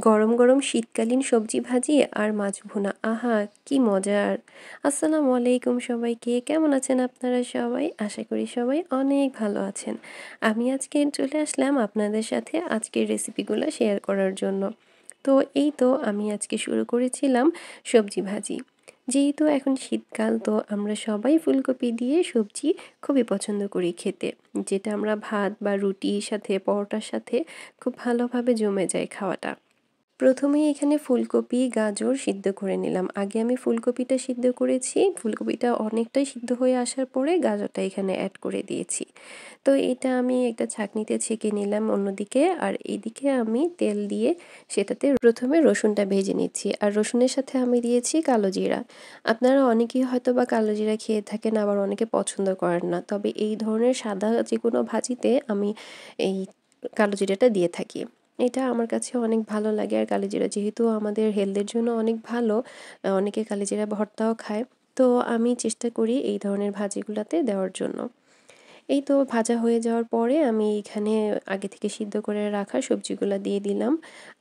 গরম গরম শীতকালীন সবজি ভাজি আর মাছ ভুনা, আহা কি মজার। আসসালামু আলাইকুম সবাইকে, কেমন আছেন আপনারা সবাই? আশা করি সবাই অনেক ভালো আছেন। আমি আজকে চলে আসলাম আপনাদের সাথে আজকের রেসিপিগুলো শেয়ার করার জন্য। তো এই তো আমি আজকে শুরু করেছিলাম সবজি ভাজি। যেহেতু এখন শীতকাল, তো আমরা সবাই ফুলকপি দিয়ে সবজি খুবই পছন্দ করি খেতে, যেটা আমরা ভাত বা রুটির সাথে পরোটার সাথে খুব ভালোভাবে জমে যায় খাওয়াটা। প্রথমেই এখানে ফুলকপি, গাজর সিদ্ধ করে নিলাম। আগে আমি ফুলকপিটা সিদ্ধ করেছি। ফুলকপিটা অনেকটাই সিদ্ধ হয়ে আসার পরে গাজরটা এখানে অ্যাড করে দিয়েছি। তো এটা আমি একটা ছাঁকনিতে ছেঁকে নিলাম অন্যদিকে, আর এইদিকে আমি তেল দিয়ে সেটাতে প্রথমে রসুনটা ভেজে নিচ্ছি। আর রসুনের সাথে আমি দিয়েছি কালো জিরা। আপনারা অনেকেই হয়তো বা কালো জিরা খেয়ে থাকেন, আবার অনেকে পছন্দ করেন না। তবে এই ধরনের সাদা যেকোনো ভাজিতে আমি এই কালো জিরাটা দিয়ে থাকি। এটা আমার কাছে অনেক ভালো লাগে। আর কালিজিরা যেহেতু আমাদের হেলথের জন্য অনেক ভালো, অনেকে কালিজিরা ভর্তাও খায়। তো আমি চেষ্টা করি এই ধরনের ভাজিগুলাতে দেওয়ার জন্য। এই তো ভাজা হয়ে যাওয়ার পরে আমি এখানে আগে থেকে সিদ্ধ করে রাখা সবজিগুলা দিয়ে দিলাম।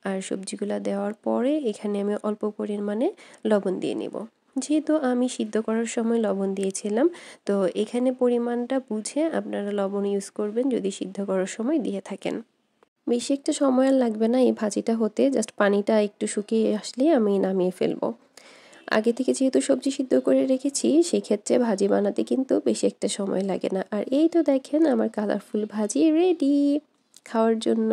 আর সবজিগুলা দেওয়ার পরে এখানে আমি অল্প পরিমাণে লবণ দিয়ে নেব। যেহেতু আমি সিদ্ধ করার সময় লবণ দিয়েছিলাম, তো এখানে পরিমাণটা বুঝে আপনারা লবণ ইউজ করবেন যদি সিদ্ধ করার সময় দিয়ে থাকেন। বেশি একটা সময় আর লাগবে না এই ভাজিটা হতে, জাস্ট পানিটা একটু শুকিয়ে আসলেই আমি নামিয়ে ফেলবো। আগে থেকে যেহেতু সবজি সিদ্ধ করে রেখেছি, সেক্ষেত্রে ভাজি বানাতে কিন্তু বেশি একটা সময় লাগে না। আর এই তো দেখেন আমার কালারফুল ভাজি রেডি খাওয়ার জন্য।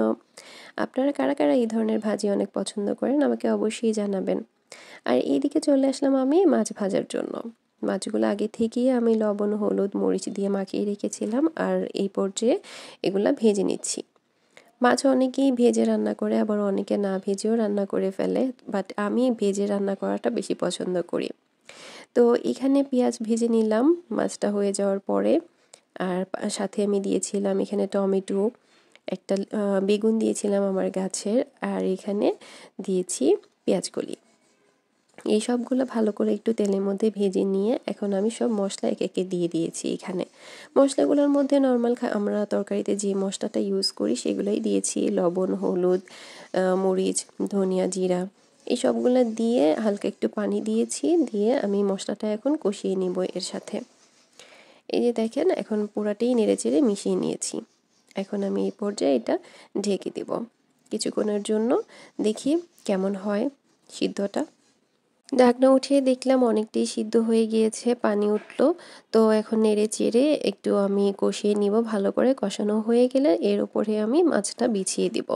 আপনারা কারা কারা এই ধরনের ভাজি অনেক পছন্দ করেন আমাকে অবশ্যই জানাবেন। আর এইদিকে চলে আসলাম আমি মাছ ভাজার জন্য। মাছগুলো আগে থেকেই আমি লবণ, হলুদ, মরিচ দিয়ে মাখিয়ে রেখেছিলাম, আর এই পর্যায়ে এগুলা ভেজে নিচ্ছি। মাছ অনেকেই ভেজে রান্না করে, আবার অনেকে না ভেজেও রান্না করে ফেলে, বাট আমি ভেজে রান্না করাটা বেশি পছন্দ করি। তো এখানে পেঁয়াজ ভেজে নিলাম মাছটা হয়ে যাওয়ার পরে। আর সাথে আমি দিয়েছিলাম এখানে টমেটো, একটা বেগুন দিয়েছিলাম আমার গাছের, আর এখানে দিয়েছি পেঁয়াজকলি। এই সবগুলো ভালো করে একটু তেলের মধ্যে ভেজে নিয়ে এখন আমি সব মশলা একে একে দিয়ে দিয়েছি এখানে। মশলাগুলোর মধ্যে নর্মাল আমরা তরকারিতে যে মশলাটা ইউজ করি সেগুলোই দিয়েছি, লবণ, হলুদ, মরিচ, ধনিয়া, জিরা, এই সবগুলো দিয়ে হালকা একটু পানি দিয়েছি, দিয়ে আমি মশলাটা এখন কষিয়ে নিব এর সাথে। এই যে দেখেন এখন পুরাটাই নেড়েচেড়ে মিশিয়ে নিয়েছি। এখন আমি এই পর্যায়ে এটা ঢেকে দেব কিছুক্ষণের জন্য, দেখি কেমন হয় সিদ্ধটা। ঢাকনা উঠিয়ে দেখলাম অনেকটাই সিদ্ধ হয়ে গিয়েছে, পানি উঠলো। তো এখন নেড়ে চেড়ে একটু আমি কষিয়ে নিব, ভালো করে কষানো হয়ে গেলে এর উপরে আমি মাছটা বিছিয়ে দিব।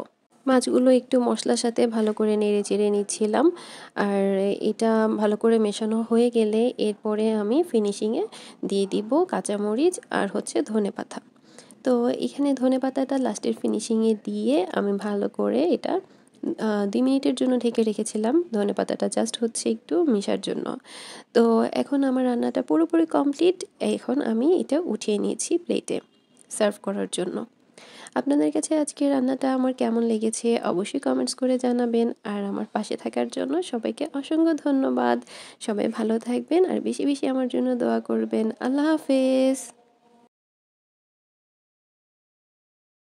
মাছগুলো একটু মশলার সাথে ভালো করে নেড়ে চেড়ে নিচ্ছিলাম। আর এটা ভালো করে মেশানো হয়ে গেলে এরপরে আমি ফিনিশিংয়ে দিয়ে দিব কাঁচামরিচ আর হচ্ছে ধনেপাতা। তো এখানে ধনেপাতাটা লাস্টের ফিনিশিংয়ে দিয়ে আমি ভালো করে এটা 2 মিনিটের জন্য ঢেকে রেখেছিলাম। ধনেপাতাটা জাস্ট হচ্ছে একটু মিশার জন্য। তো এখন আমার রান্নাটা পুরোপুরি কমপ্লিট। এখন আমি এটা উঠিয়ে নিয়েছি প্লেটে সার্ভ করার জন্য। আপনাদের কাছে আজকে রান্নাটা আমার কেমন লেগেছে অবশ্যই কমেন্টস করে জানাবেন। আর আমার পাশে থাকার জন্য সবাইকে অসংখ্য ধন্যবাদ। সবাই ভালো থাকবেন আর বেশি বেশি আমার জন্য দোয়া করবেন। আল্লাহ হাফেজ।